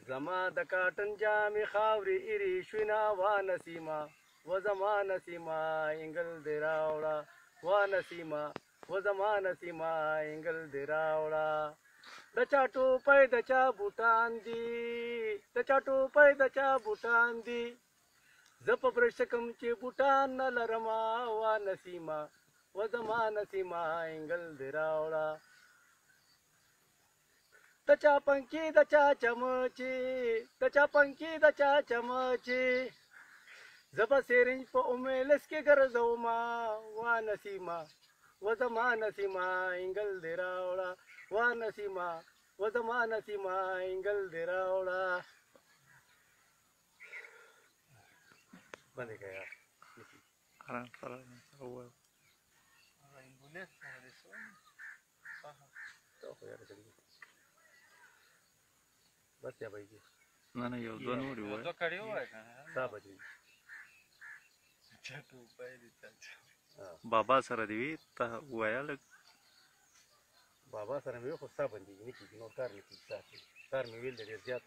زما د کاټن جامې خاورې ایرې شوینا وا نسیمه و زما نسیمه انګل دې راوړه وا نسیمه و زما نسیمه انګل دې راوړه د چا ټوپۍ د چا بوټان دي د چا ټوپۍ د چا بوټان دي زه په برشکم چې بوټان نه لرمه وا نسیمه و زما نسیمه انګل دې راوړه د چا پنکي د چا چمچي د چا پنکي د چا چمچي زه به سرنج په امیلس کې ګرځومه وا نسیمه و زما نسیمه انګل دې راوړه وا نسیمه و زما نسیمه انګل دې راوړه باندې کیا آرام سره وای بس یا بھائی نه نه یو دوه نورې وای دا بجې بابا سره دی وی ته وایا لږ بابا سره مې خو ستا بندېږي نه کېږي نور کار نه کېږي کار مې ویل دی ډېر زیات